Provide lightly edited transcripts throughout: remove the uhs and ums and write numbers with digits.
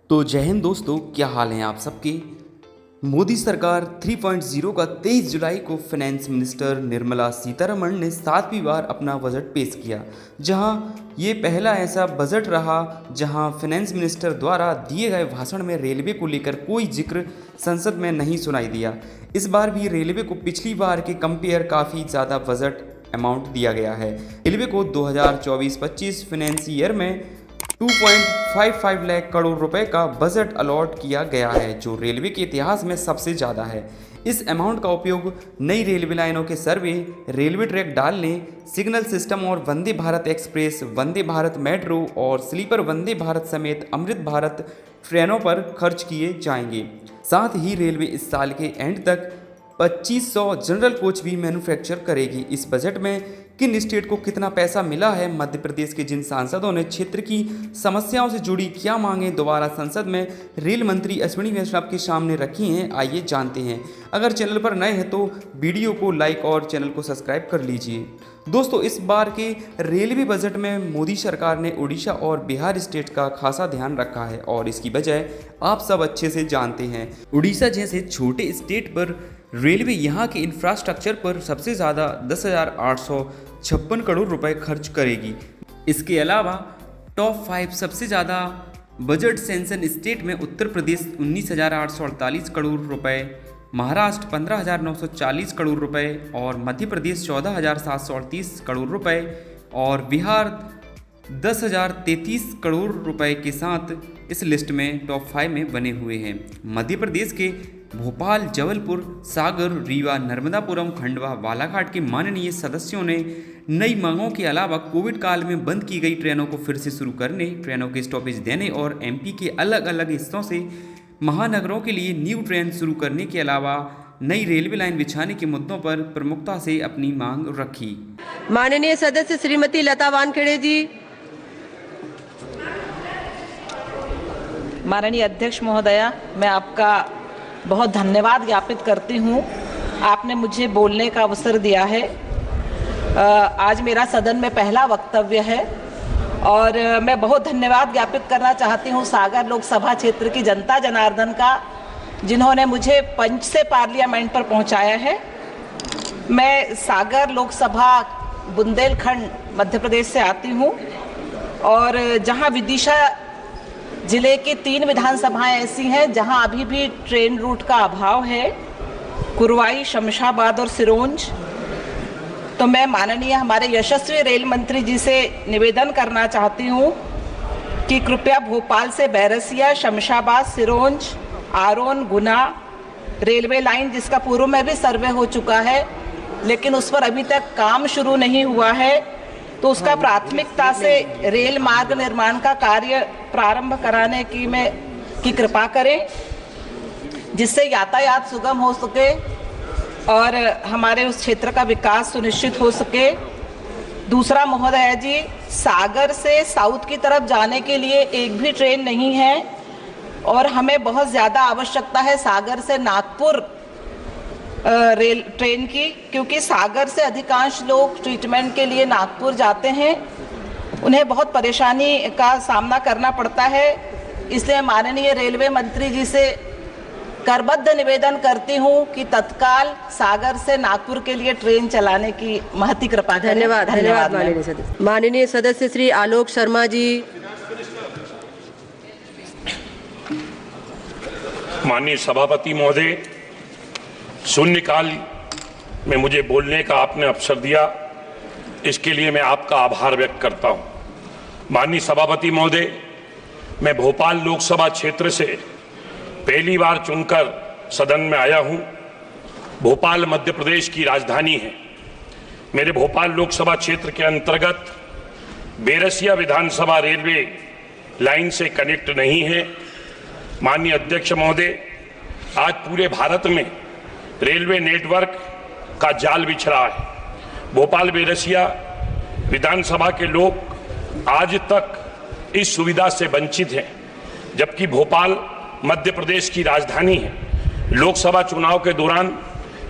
तो जय हिंद दोस्तों, क्या हाल हैं आप सबके। मोदी सरकार 3.0 का 23 जुलाई को फाइनेंस मिनिस्टर निर्मला सीतारमण ने 7वीं बार अपना बजट पेश किया, जहां ये पहला ऐसा बजट रहा जहां फाइनेंस मिनिस्टर द्वारा दिए गए भाषण में रेलवे को लेकर कोई जिक्र संसद में नहीं सुनाई दिया। इस बार भी रेलवे को पिछली बार के कंपेयर काफ़ी ज़्यादा बजट अमाउंट दिया गया है। रेलवे को 2024-25 फाइनेंस ईयर में 2.55 लाख करोड़ रुपए का बजट अलॉट किया गया है, जो रेलवे के इतिहास में सबसे ज़्यादा है। इस अमाउंट का उपयोग नई रेलवे लाइनों के सर्वे, रेलवे ट्रैक डालने, सिग्नल सिस्टम और वंदे भारत एक्सप्रेस, वंदे भारत मेट्रो और स्लीपर वंदे भारत समेत अमृत भारत ट्रेनों पर खर्च किए जाएंगे। साथ ही रेलवे इस साल के एंड तक 2500 जनरल कोच भी मैन्युफैक्चर करेगी। इस बजट में किन स्टेट को कितना पैसा मिला है, मध्य प्रदेश के जिन सांसदों ने क्षेत्र की समस्याओं से जुड़ी क्या मांगें दोबारा संसद में रेल मंत्री अश्विनी वैष्णव के सामने रखी हैं, आइए जानते हैं। अगर चैनल पर नए हैं तो वीडियो को लाइक और चैनल को सब्सक्राइब कर लीजिए। दोस्तों, इस बार के रेलवे बजट में मोदी सरकार ने उड़ीसा और बिहार स्टेट का खासा ध्यान रखा है और इसकी वजह आप सब अच्छे से जानते हैं। उड़ीसा जैसे छोटे स्टेट पर रेलवे यहाँ के इंफ्रास्ट्रक्चर पर सबसे ज़्यादा 10,856 करोड़ रुपए खर्च करेगी। इसके अलावा टॉप 5 सबसे ज़्यादा बजट सेंशन स्टेट में उत्तर प्रदेश 19,848 करोड़ रुपए, महाराष्ट्र 15,940 करोड़ रुपए और मध्य प्रदेश 14,738 करोड़ रुपए और बिहार 10,033 करोड़ रुपए के साथ इस लिस्ट में टॉप 5 में बने हुए हैं। मध्य प्रदेश के भोपाल, जबलपुर, सागर, रीवा, नर्मदापुरम, खंडवा, बालाघाट के माननीय सदस्यों ने नई मांगों के अलावा कोविड काल में बंद की गई ट्रेनों को फिर से शुरू करने, ट्रेनों के स्टॉपेज देने और एमपी के अलग अलग हिस्सों से महानगरों के लिए न्यू ट्रेन शुरू करने के अलावा नई रेलवे लाइन बिछाने के मुद्दों पर प्रमुखता से अपनी मांग रखी। माननीय सदस्य श्रीमती लता वानखेड़े जी। माननीय अध्यक्ष महोदया, मैं आपका बहुत धन्यवाद ज्ञापित करती हूँ। आपने मुझे बोलने का अवसर दिया है। आज मेरा सदन में पहला वक्तव्य है और मैं बहुत धन्यवाद ज्ञापित करना चाहती हूँ सागर लोकसभा क्षेत्र की जनता जनार्दन का, जिन्होंने मुझे पंच से पार्लियामेंट पर पहुँचाया है। मैं सागर लोकसभा बुंदेलखंड मध्य प्रदेश से आती हूँ और जहाँ विदिशा जिले की 3 विधानसभाएं ऐसी हैं जहां अभी भी ट्रेन रूट का अभाव है, कुरवाई, शमशाबाद और सिरोंज। तो मैं माननीय हमारे यशस्वी रेल मंत्री जी से निवेदन करना चाहती हूं कि कृपया भोपाल से बैरसिया, शमशाबाद, सिरोंज, आरोन, गुना रेलवे लाइन, जिसका पूर्व में भी सर्वे हो चुका है लेकिन उस पर अभी तक काम शुरू नहीं हुआ है, तो उसका प्राथमिकता से रेल मार्ग निर्माण का कार्य प्रारंभ कराने की कृपा करें, जिससे यातायात सुगम हो सके और हमारे उस क्षेत्र का विकास सुनिश्चित हो सके। दूसरा महोदय जी, सागर से साउथ की तरफ जाने के लिए एक भी ट्रेन नहीं है और हमें बहुत ज़्यादा आवश्यकता है सागर से नागपुर रेल ट्रेन की, क्योंकि सागर से अधिकांश लोग ट्रीटमेंट के लिए नागपुर जाते हैं, उन्हें बहुत परेशानी का सामना करना पड़ता है। इसलिए माननीय रेलवे मंत्री जी से करबद्ध निवेदन करती हूं कि तत्काल सागर से नागपुर के लिए ट्रेन चलाने की महती कृपा करें। धन्यवाद माननीय सदस्य। माननीय सदस्य श्री आलोक शर्मा जी। माननीय सभापति महोदय, शून्यकाल में मुझे बोलने का आपने अवसर दिया, इसके लिए मैं आपका आभार व्यक्त करता हूं। माननीय सभापति महोदय, मैं भोपाल लोकसभा क्षेत्र से पहली बार चुनकर सदन में आया हूं। भोपाल मध्य प्रदेश की राजधानी है। मेरे भोपाल लोकसभा क्षेत्र के अंतर्गत बैरसिया विधानसभा रेलवे लाइन से कनेक्ट नहीं है। माननीय अध्यक्ष महोदय, आज पूरे भारत में रेलवे नेटवर्क का जाल बिछ रहा है। भोपाल बैरसिया विधानसभा के लोग आज तक इस सुविधा से वंचित हैं, जबकि भोपाल मध्य प्रदेश की राजधानी है। लोकसभा चुनाव के दौरान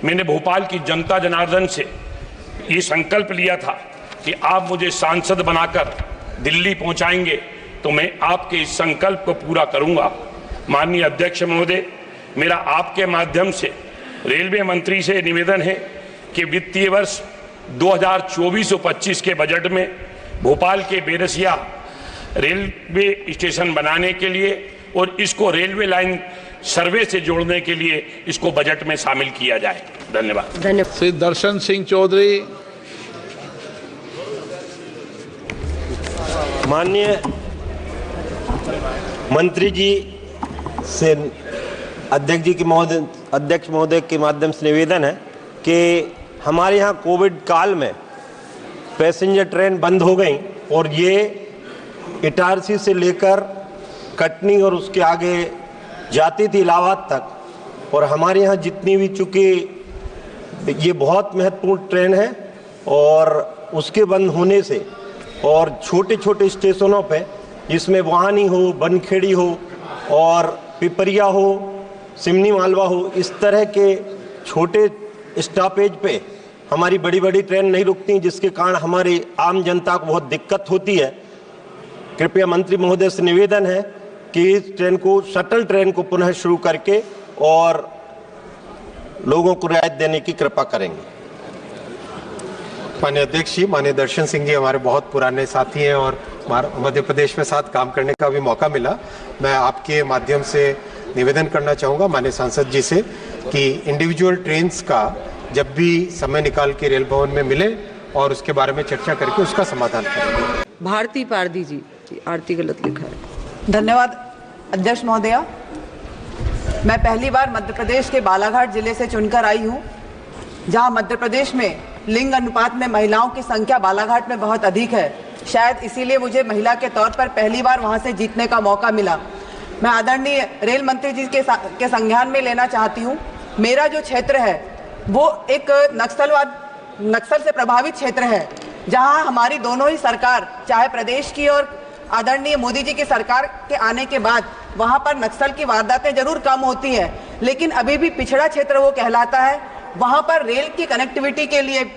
मैंने भोपाल की जनता जनार्दन से ये संकल्प लिया था कि आप मुझे सांसद बनाकर दिल्ली पहुंचाएंगे तो मैं आपके इस संकल्प को पूरा करूंगा। माननीय अध्यक्ष महोदय, मेरा आपके माध्यम से रेलवे मंत्री से निवेदन है कि वित्तीय वर्ष 2024-25 के बजट में भोपाल के बेरसिया रेलवे स्टेशन बनाने के लिए और इसको रेलवे लाइन सर्वे से जोड़ने के लिए इसको बजट में शामिल किया जाए। धन्यवाद। श्री दर्शन सिंह चौधरी। माननीय मंत्री जी से अध्यक्ष महोदय के माध्यम से निवेदन है कि हमारे यहाँ कोविड काल में पैसेंजर ट्रेन बंद हो गई और ये इटारसी से लेकर कटनी और उसके आगे जाती थी इलाहाबाद तक, और हमारे यहाँ जितनी भी, चूँकि ये बहुत महत्वपूर्ण ट्रेन है और उसके बंद होने से और छोटे छोटे स्टेशनों पे जिसमें वाहनी हो, बनखेड़ी हो और पिपरिया हो, सिमनी मालवा हो, इस तरह के छोटे स्टॉपेज पे हमारी बड़ी बड़ी ट्रेन नहीं रुकती, जिसके कारण हमारी आम जनता को बहुत दिक्कत होती है। कृपया मंत्री महोदय से निवेदन है कि इस ट्रेन को, शटल ट्रेन को पुनः शुरू करके और लोगों को रियायत देने की कृपा करेंगे। माननीय अध्यक्ष जी, माननीय दर्शन सिंह जी हमारे बहुत पुराने साथी हैं और मध्य प्रदेश में साथ काम करने का भी मौका मिला। मैं आपके माध्यम से निवेदन करना चाहूँगा माननीय सांसद जी से कि इंडिविजुअल ट्रेन्स का जब भी समय निकाल के रेल भवन में मिले और उसके बारे में चर्चा करके उसका समाधान करेंगे। भारती पारदी जी, आरती गलत लिखा है। धन्यवाद अध्यक्ष महोदया। मैं पहली बार मध्य प्रदेश के बालाघाट जिले से चुनकर आई हूँ, जहाँ मध्य प्रदेश में लिंग अनुपात में महिलाओं की संख्या बालाघाट में बहुत अधिक है। शायद इसीलिए मुझे महिला के तौर पर पहली बार वहाँ से जीतने का मौका मिला। मैं आदरणीय रेल मंत्री जी के संज्ञान में लेना चाहती हूँ। मेरा जो क्षेत्र है वो एक नक्सल से प्रभावित क्षेत्र है, जहाँ हमारी दोनों ही सरकार, चाहे प्रदेश की और आदरणीय मोदी जी की सरकार के आने के बाद, वहाँ पर नक्सल की वारदातें जरूर कम होती है, लेकिन अभी भी पिछड़ा क्षेत्र वो कहलाता है। वहाँ पर रेल की कनेक्टिविटी के लिए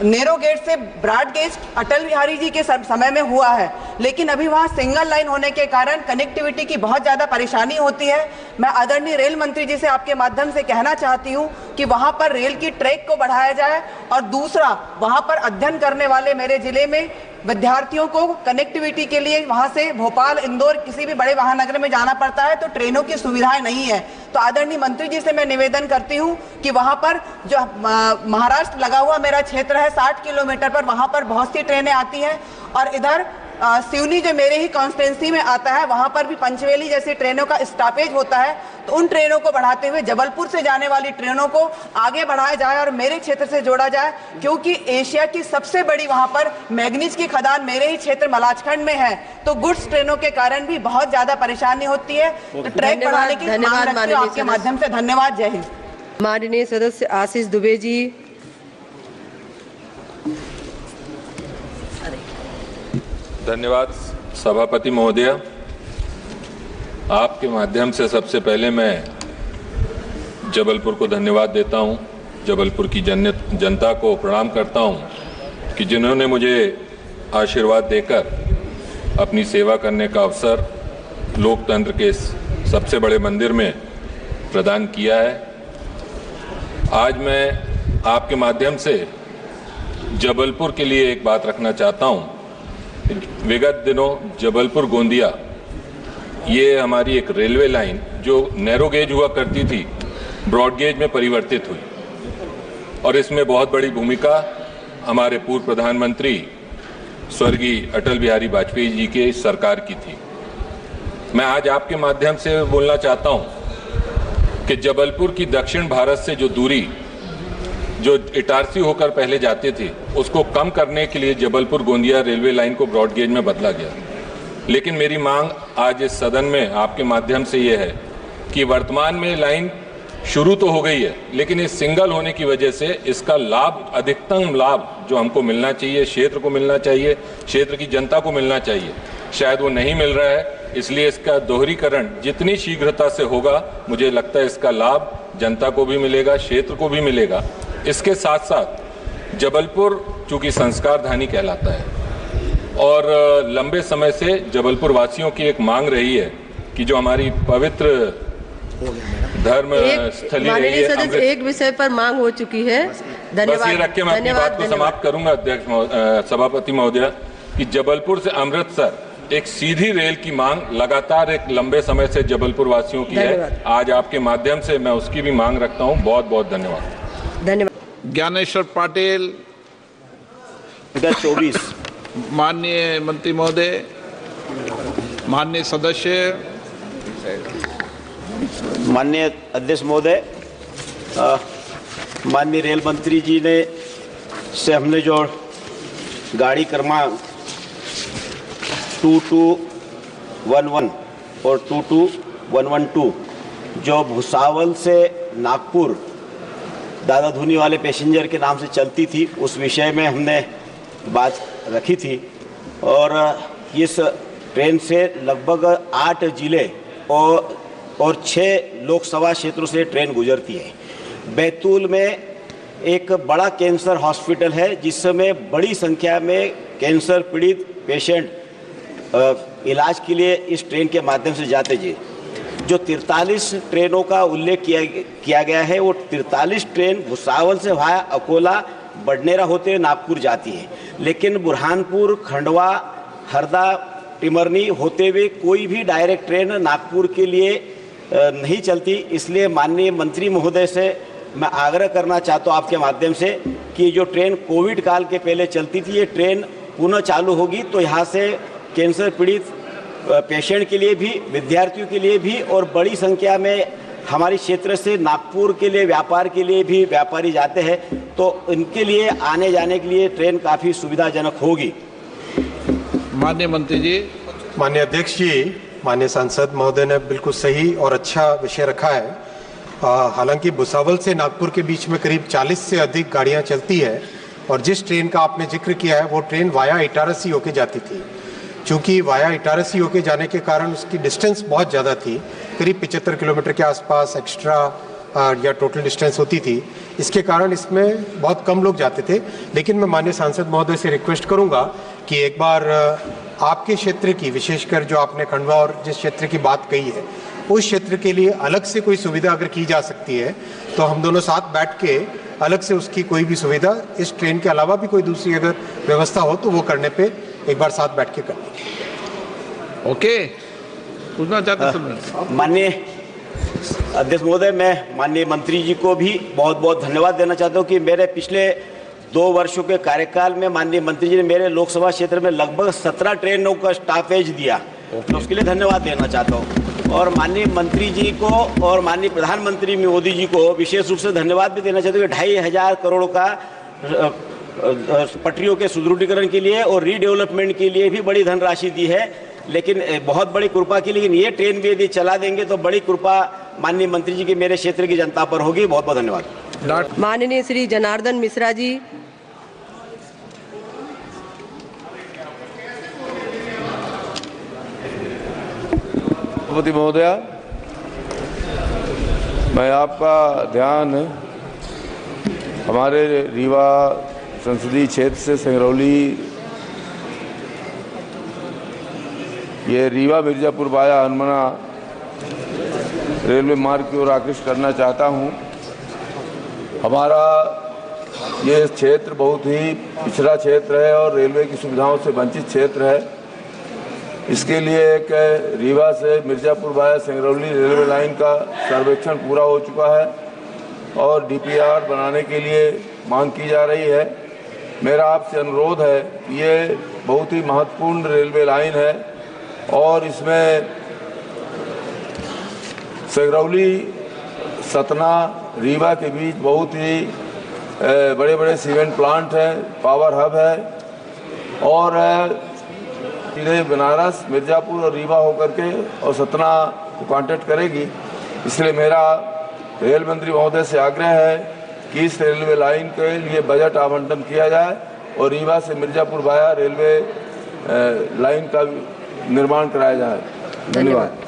नैरो गेज से ब्रॉड गेज अटल बिहारी जी के समय में हुआ है, लेकिन अभी वहाँ सिंगल लाइन होने के कारण कनेक्टिविटी की बहुत ज़्यादा परेशानी होती है। मैं आदरणीय रेल मंत्री जी से आपके माध्यम से कहना चाहती हूँ कि वहाँ पर रेल की ट्रैक को बढ़ाया जाए, और दूसरा, वहाँ पर अध्ययन करने वाले मेरे जिले में विद्यार्थियों को कनेक्टिविटी के लिए वहाँ से भोपाल, इंदौर, किसी भी बड़े महानगर में जाना पड़ता है, तो ट्रेनों की सुविधाएं नहीं है। तो आदरणीय मंत्री जी से मैं निवेदन करती हूँ कि वहाँ पर जो महाराष्ट्र लगा हुआ मेरा क्षेत्र है 60 किलोमीटर पर, वहाँ पर बहुत सी ट्रेनें आती हैं, और इधर सिवनी जो मेरे ही कॉन्स्टिट्यूंसी में आता है, वहाँ पर भी पंचवेली जैसी ट्रेनों का स्टॉपेज होता है। तो उन ट्रेनों को बढ़ाते हुए जबलपुर से जाने वाली ट्रेनों को आगे बढ़ाया जाए और मेरे क्षेत्र से जोड़ा जाए, क्योंकि एशिया की सबसे बड़ी वहाँ पर मैग्नीज की खदान मेरे ही क्षेत्र मलाजखंड में है। तो गुड्स ट्रेनों के कारण भी बहुत ज्यादा परेशानी होती है। तो ट्रैक बढ़ाने की मांग रखती हूं आपके माध्यम से। धन्यवाद। जय हिंद। माननीय सदस्य आशीष दुबे जी। धन्यवाद सभापति महोदय। आपके माध्यम से सबसे पहले मैं जबलपुर को धन्यवाद देता हूं, जबलपुर की जनता को प्रणाम करता हूं कि जिन्होंने मुझे आशीर्वाद देकर अपनी सेवा करने का अवसर लोकतंत्र के सबसे बड़े मंदिर में प्रदान किया है। आज मैं आपके माध्यम से जबलपुर के लिए एक बात रखना चाहता हूं। विगत दिनों जबलपुर गोंदिया, ये हमारी एक रेलवे लाइन जो नैरो गेज हुआ करती थी, ब्रॉड गेज में परिवर्तित हुई, और इसमें बहुत बड़ी भूमिका हमारे पूर्व प्रधानमंत्री स्वर्गीय अटल बिहारी वाजपेयी जी के सरकार की थी। मैं आज आपके माध्यम से बोलना चाहता हूं कि जबलपुर की दक्षिण भारत से जो दूरी जो इटारसी होकर पहले जाते थे, उसको कम करने के लिए जबलपुर गोंदिया रेलवे लाइन को ब्रॉड गेज में बदला गया। लेकिन मेरी मांग आज इस सदन में आपके माध्यम से ये है कि वर्तमान में लाइन शुरू तो हो गई है, लेकिन इस सिंगल होने की वजह से इसका लाभ, अधिकतम लाभ जो हमको मिलना चाहिए, क्षेत्र को मिलना चाहिए, क्षेत्र की जनता को मिलना चाहिए, शायद वो नहीं मिल रहा है। इसलिए इसका दोहरीकरण जितनी शीघ्रता से होगा, मुझे लगता है इसका लाभ जनता को भी मिलेगा, क्षेत्र को भी मिलेगा। इसके साथ साथ जबलपुर चूँकि संस्कार धानी कहलाता है, और लंबे समय से जबलपुर वासियों की एक मांग रही है कि जो हमारी पवित्र धर्म स्थली रही माननीय है सदस्य, एक विषय पर मांग हो चुकी है। धन्यवाद। बस ये रख के मैं अपनी बात को समाप्त करूंगा अध्यक्ष सभापति महोदय कि जबलपुर से अमृतसर एक सीधी रेल की मांग लगातार एक लंबे समय से जबलपुर वासियों की है। आज आपके माध्यम से मैं उसकी भी मांग रखता हूं। बहुत बहुत धन्यवाद। धन्यवाद। ज्ञानेश्वर पाटिल। 24 माननीय मंत्री महोदय, माननीय सदस्य, माननीय अध्यक्ष महोदय, माननीय रेल मंत्री जी ने से हमने जो गाड़ी क्रमांक 2211 और 22112 जो भुसावल से नागपुर दादा धूनी वाले पैसेंजर के नाम से चलती थी, उस विषय में हमने बात रखी थी। और इस ट्रेन से लगभग 8 जिले और 6 लोकसभा क्षेत्रों से ट्रेन गुजरती है। बैतूल में एक बड़ा कैंसर हॉस्पिटल है जिसमें बड़ी संख्या में कैंसर पीड़ित पेशेंट इलाज के लिए इस ट्रेन के माध्यम से जाते जी। जो 43 ट्रेनों का उल्लेख किया गया है, वो 43 ट्रेन भुसावल से वाया अकोला बडनेरा होते हुए नागपुर जाती है, लेकिन बुरहानपुर, खंडवा, हरदा, टिमरनी होते हुए कोई भी डायरेक्ट ट्रेन नागपुर के लिए नहीं चलती। इसलिए माननीय मंत्री महोदय से मैं आग्रह करना चाहता हूँ आपके माध्यम से कि जो ट्रेन कोविड काल के पहले चलती थी, ये ट्रेन पुनः चालू होगी तो यहाँ से कैंसर पीड़ित पेशेंट के लिए भी, विद्यार्थियों के लिए भी और बड़ी संख्या में हमारे क्षेत्र से नागपुर के लिए व्यापार के लिए भी व्यापारी जाते हैं, तो इनके लिए आने जाने के लिए ट्रेन काफ़ी सुविधाजनक होगी। माननीय मंत्री जी। माननीय अध्यक्ष जी, माननीय सांसद महोदय ने बिल्कुल सही और अच्छा विषय रखा है। हालांकि भुसावल से नागपुर के बीच में करीब 40 से अधिक गाड़ियां चलती है और जिस ट्रेन का आपने जिक्र किया है वो ट्रेन वाया इटारसी होके जाती थी। चूँकि वाया इटारसी होके जाने के कारण उसकी डिस्टेंस बहुत ज़्यादा थी, करीब 75 किलोमीटर के आसपास एक्स्ट्रा या टोटल डिस्टेंस होती थी। इसके कारण इसमें बहुत कम लोग जाते थे। लेकिन मैं माननीय सांसद महोदय से रिक्वेस्ट करूंगा कि एक बार आपके क्षेत्र की, विशेषकर जो आपने खंडवा और जिस क्षेत्र की बात कही है, उस क्षेत्र के लिए अलग से कोई सुविधा अगर की जा सकती है तो हम दोनों साथ बैठ के अलग से उसकी कोई भी सुविधा इस ट्रेन के अलावा भी कोई दूसरी अगर व्यवस्था हो तो वो करने पे एक बार साथ बैठ के कर लेंगे। ओके, पूछना चाहते सब। माननीय अध्यक्ष महोदय, मैं माननीय मंत्री जी को भी बहुत बहुत धन्यवाद देना चाहता हूँ कि मेरे पिछले 2 वर्षों के कार्यकाल में माननीय मंत्री जी ने मेरे लोकसभा क्षेत्र में लगभग 17 ट्रेनों का स्टॉपेज दिया, तो उसके लिए धन्यवाद देना चाहता हूँ। और माननीय मंत्री जी को और माननीय प्रधानमंत्री मोदी जी को विशेष रूप से धन्यवाद भी देना चाहते हैं। 2500 करोड़ का पटरियों के सुदृढ़ीकरण के लिए और रीडेवलपमेंट के लिए भी बड़ी धनराशि दी है, लेकिन बहुत बड़ी कृपा की, लेकिन ये ट्रेन भी यदि चला देंगे तो बड़ी कृपा माननीय मंत्री जी की मेरे क्षेत्र की जनता पर होगी। बहुत बहुत धन्यवाद। माननीय श्री जनार्दन मिश्रा जी। सभापति महोदया, मैं आपका ध्यान हमारे रीवा संसदीय क्षेत्र से सिंगरौली, ये रीवा मिर्जापुर वाया हनुमाना रेलवे मार्ग की ओर आकृष्ट करना चाहता हूँ। हमारा ये क्षेत्र बहुत ही पिछड़ा क्षेत्र है और रेलवे की सुविधाओं से वंचित क्षेत्र है। इसके लिए एक रीवा से Mirzapur via Singrauli railway line का सर्वेक्षण पूरा हो चुका है और डीपीआर बनाने के लिए मांग की जा रही है। मेरा आपसे अनुरोध है, ये बहुत ही महत्वपूर्ण रेलवे लाइन है और इसमें सिंगरौली, सतना, रीवा के बीच बहुत ही बड़े बड़े सीमेंट प्लांट हैं, पावर हब है और सीधे बनारस, मिर्जापुर और रीवा होकर के और सतना को कांटेक्ट करेगी। इसलिए मेरा रेल मंत्री महोदय से आग्रह है कि इस रेलवे लाइन के लिए बजट आवंटन किया जाए और रीवा से मिर्जापुर वाया रेलवे लाइन का निर्माण कराया जाए। धन्यवाद।